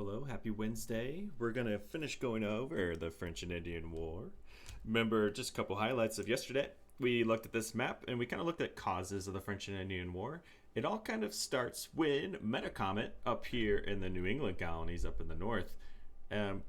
Hello, happy Wednesday. We're going to finish going over the French and Indian War. Remember, just a couple highlights of yesterday. We looked at this map and we kind of looked at causes of the French and Indian War. It all kind of starts when Metacomet up here in the New England colonies up in the north.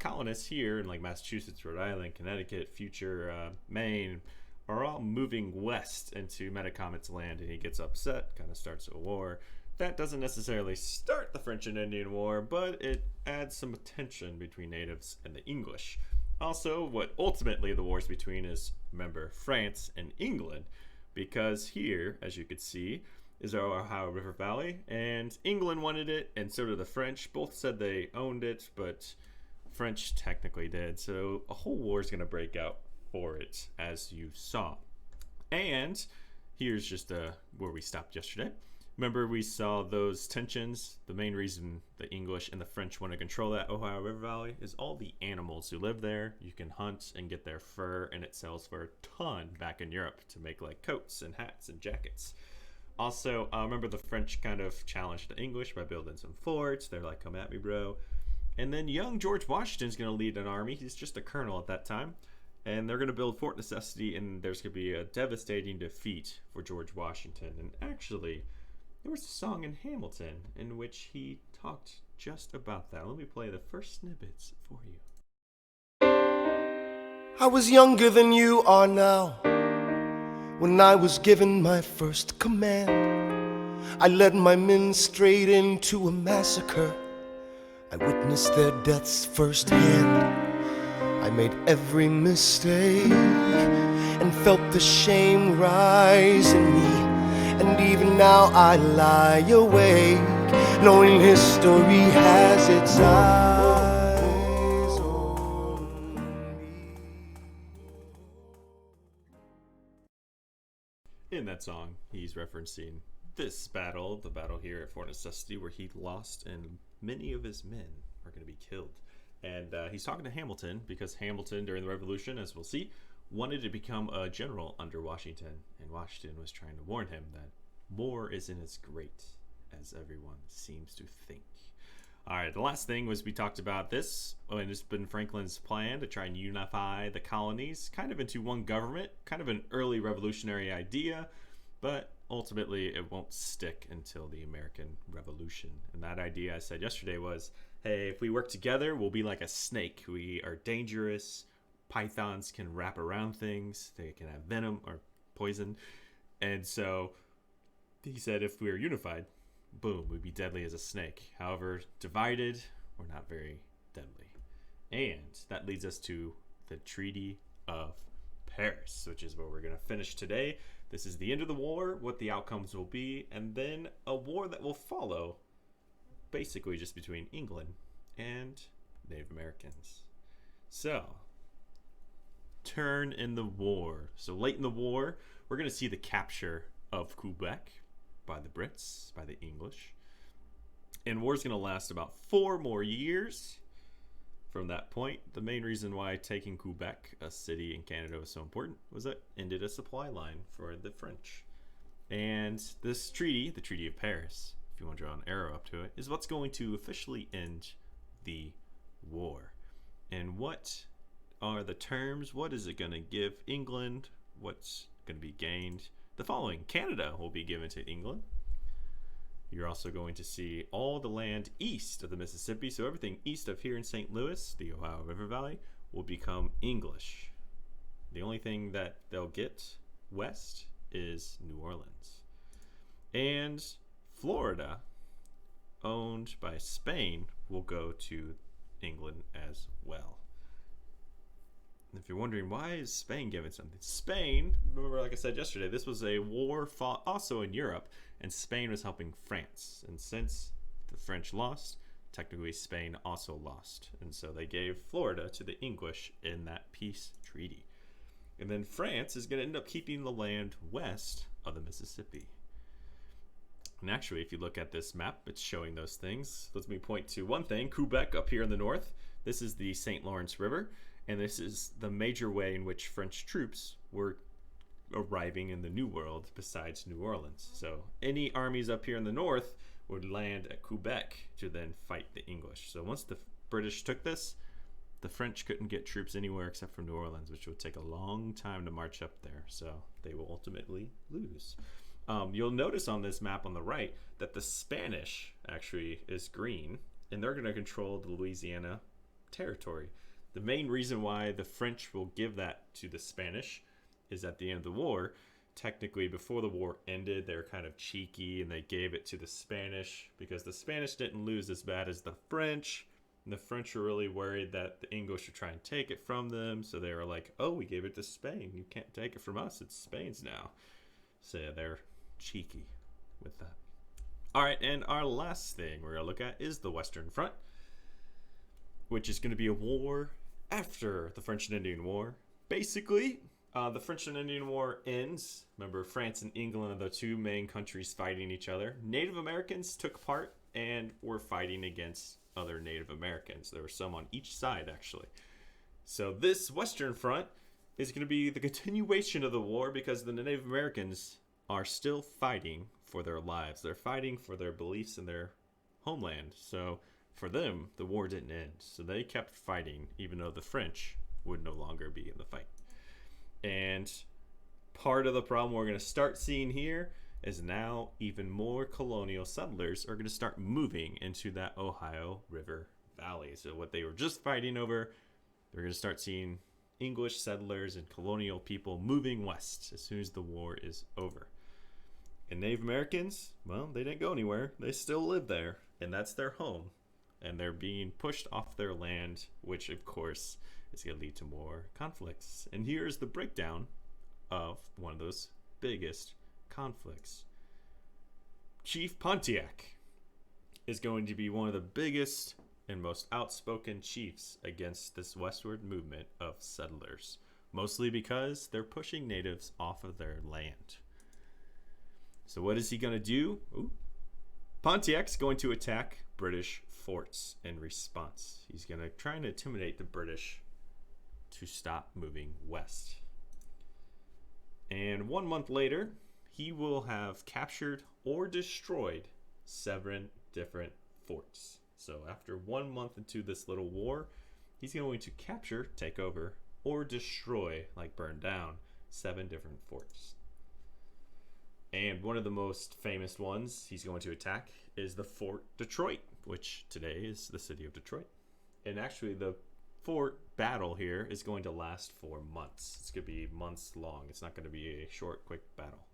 Colonists here in like Massachusetts, Rhode Island, Connecticut, future Maine are all moving west into Metacomet's land, and he gets upset, kind of starts a war. That doesn't necessarily start the French and Indian War, but it adds some tension between natives and the English. Also, what ultimately the war's between is, remember, France and England, because here, as you could see, is our Ohio River Valley, and England wanted it, and so did the French. Both said they owned it, but French technically did, so a whole war is going to break out for it, as you saw. And here's just where we stopped yesterday. Remember, we saw those tensions. The main reason the English and the French want to control that Ohio River Valley is all the animals who live there. You can hunt and get their fur, and it sells for a ton back in Europe to make like coats and hats and jackets. Also, remember the French kind of challenged the English by building some forts. They're like, come at me, bro. And then young George Washington's going to lead an army. He's just a colonel at that time. And they're going to build Fort Necessity, and there's going to be a devastating defeat for George Washington. And actually, there was a song in Hamilton in which he talked just about that. Let me play the first snippets for you. I was younger than you are now when I was given my first command. I led my men straight into a massacre. I witnessed their deaths firsthand. I made every mistake and felt the shame rise in me. And even now I lie awake, knowing history has its eyes on me. In that song, he's referencing this battle, the battle here at Fort Necessity, where he lost and many of his men are going to be killed. And he's talking to Hamilton because Hamilton, during the Revolution, as we'll see, wanted to become a general under Washington, and Washington was trying to warn him that war isn't as great as everyone seems to think. All right, the last thing was we talked about this, and it's been Franklin's plan to try and unify the colonies kind of into one government, kind of an early revolutionary idea, but ultimately it won't stick until the American Revolution. And that idea, I said yesterday, was, hey, if we work together, we'll be like a snake. We are dangerous. Pythons can wrap around things. They can have venom or poison. And so he said if we were unified, boom, we'd be deadly as a snake. However, divided, we're not very deadly. And that leads us to the Treaty of Paris, which is where we're going to finish today. This is the end of the war, what the outcomes will be, and then a war that will follow, basically just between England and Native Americans. So, turn in the war. So late in the war, we're going to see the capture of Quebec by the Brits, by the English. And war's going to last about 4 more years from that point. The main reason why taking Quebec, a city in Canada, was so important was that it ended a supply line for the French. And this treaty, the Treaty of Paris, if you want to draw an arrow up to it, is what's going to officially end the war. And what are the terms? What is it going to give England? What's going to be gained? The following: Canada will be given to England. You're also going to see all the land east of the Mississippi, so everything east of here in St. Louis, the Ohio River Valley, will become English. The only thing that they'll get west is New Orleans. And Florida, owned by Spain, will go to England as well. If you're wondering, why is Spain given something? Spain, remember, like I said yesterday, this was a war fought also in Europe, and Spain was helping France. And since the French lost, technically Spain also lost. And so they gave Florida to the English in that peace treaty. And then France is going to end up keeping the land west of the Mississippi. And actually, if you look at this map, it's showing those things. Let me point to one thing: Quebec up here in the north. This is the St. Lawrence River. And this is the major way in which French troops were arriving in the New World besides New Orleans. So any armies up here in the north would land at Quebec to then fight the English. So once the British took this, the French couldn't get troops anywhere except for New Orleans, which would take a long time to march up there. So they will ultimately lose. You'll notice on this map on the right that the Spanish actually is green, and they're going to control the Louisiana territory. The main reason why the French will give that to the Spanish is at the end of the war. Technically, before the war ended, they were kind of cheeky and they gave it to the Spanish because the Spanish didn't lose as bad as the French. And the French were really worried that the English would try and take it from them. So they were like, oh, we gave it to Spain. You can't take it from us. It's Spain's now. So yeah, they're cheeky with that. All right, and our last thing we're going to look at is the Western Front, which is going to be a war after the French and Indian War. Basically, the French and Indian War ends. Remember, France and England are the two main countries fighting each other. Native Americans took part and were fighting against other Native Americans. There were some on each side, actually. So this Western Front is going to be the continuation of the war because the Native Americans are still fighting for their lives. They're fighting for their beliefs in their homeland. So for them, the war didn't end. So they kept fighting, even though the French would no longer be in the fight. And part of the problem we're going to start seeing here is now even more colonial settlers are going to start moving into that Ohio River Valley. So what they were just fighting over, they're going to start seeing English settlers and colonial people moving west as soon as the war is over. And Native Americans, well, they didn't go anywhere. They still live there, and that's their home. And they're being pushed off their land, which, of course, is going to lead to more conflicts. And here's the breakdown of one of those biggest conflicts. Chief Pontiac is going to be one of the biggest and most outspoken chiefs against this westward movement of settlers, mostly because they're pushing natives off of their land. So what is he going to do? Pontiac's going to attack British forts in response. He's going to try and intimidate the British to stop moving west. And 1 month later, he will have captured or destroyed 7 different forts. So after 1 month into this little war, he's going to capture, take over, or destroy, like burn down, 7 different forts. And one of the most famous ones he's going to attack is the Fort Detroit, which today is the city of Detroit. And actually the fort battle here is going to last for months. It's going to be months long. It's not going to be a short, quick battle.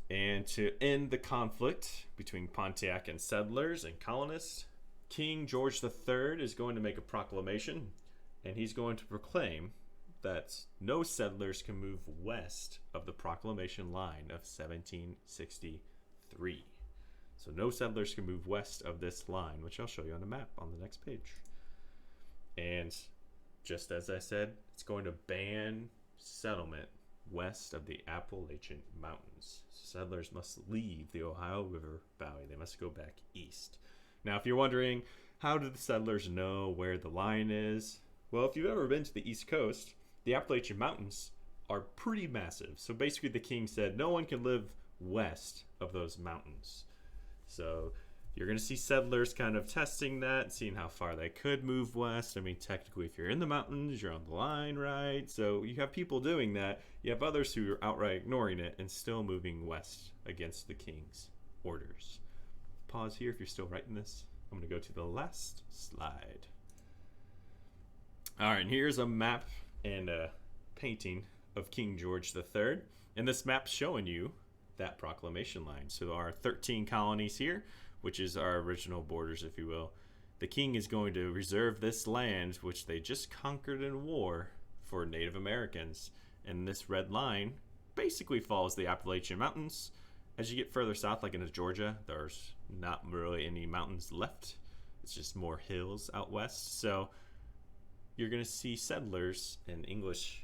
And to end the conflict between Pontiac and settlers and colonists, King George III is going to make a proclamation, and he's going to proclaim that no settlers can move west of the proclamation line of 1763. So no settlers can move west of this line, which I'll show you on the map on the next page. And just as I said, it's going to ban settlement west of the Appalachian Mountains. Settlers must leave the Ohio River Valley. They must go back east. Now, if you're wondering, how do the settlers know where the line is? Well, if you've ever been to the East Coast, the Appalachian Mountains are pretty massive. So basically the king said no one can live west of those mountains. So you're going to see settlers kind of testing that, seeing how far they could move west. I mean, technically, if you're in the mountains, you're on the line, right? So you have people doing that. You have others who are outright ignoring it and still moving west against the king's orders. Pause here if you're still writing this. I'm going to go to the last slide. All right, and here's a map and a painting of King George III. And this map's showing you that proclamation line. So there are 13 colonies here, which is our original borders, if you will. The king is going to reserve this land, which they just conquered in war, for Native Americans. And this red line basically follows the Appalachian Mountains. As you get further south, like into Georgia, there's not really any mountains left. It's just more hills out west. So you're going to see settlers and English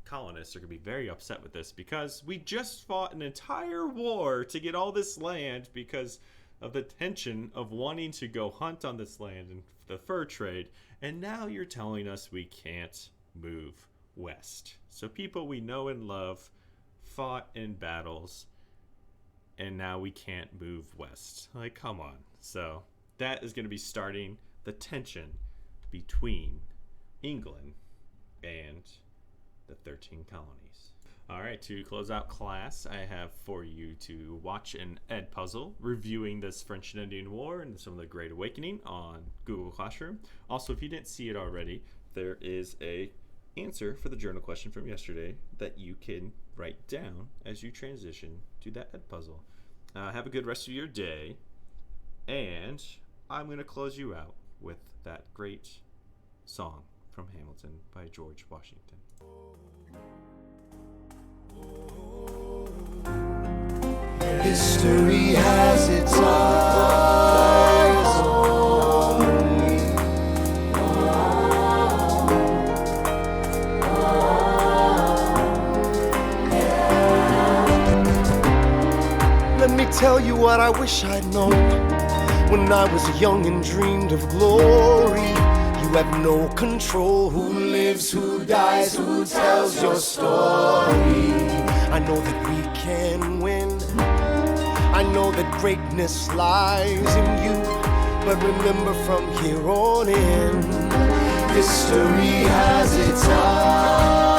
colonists are going to be very upset with this because we just fought an entire war to get all this land because of the tension of wanting to go hunt on this land and the fur trade, and now you're telling us we can't move west. So people we know and love fought in battles and now we can't move west. Like, come on. So that is going to be starting the tension between England and the 13 colonies. All right, to close out class, I have for you to watch an Ed puzzle reviewing this French and Indian War and some of the Great Awakening on Google Classroom. Also, if you didn't see it already, there is a answer for the journal question from yesterday that you can write down as you transition to that Ed puzzle. Have a good rest of your day, and I'm going to close you out with that great song from Hamilton by George Washington. History has its eyes on me. Let me tell you what I wish I'd known when I was young and dreamed of glory. You have no control. Who lives, who dies, who tells your story? I know that we can win. I know that greatness lies in you. But remember, from here on in, history has its eyes.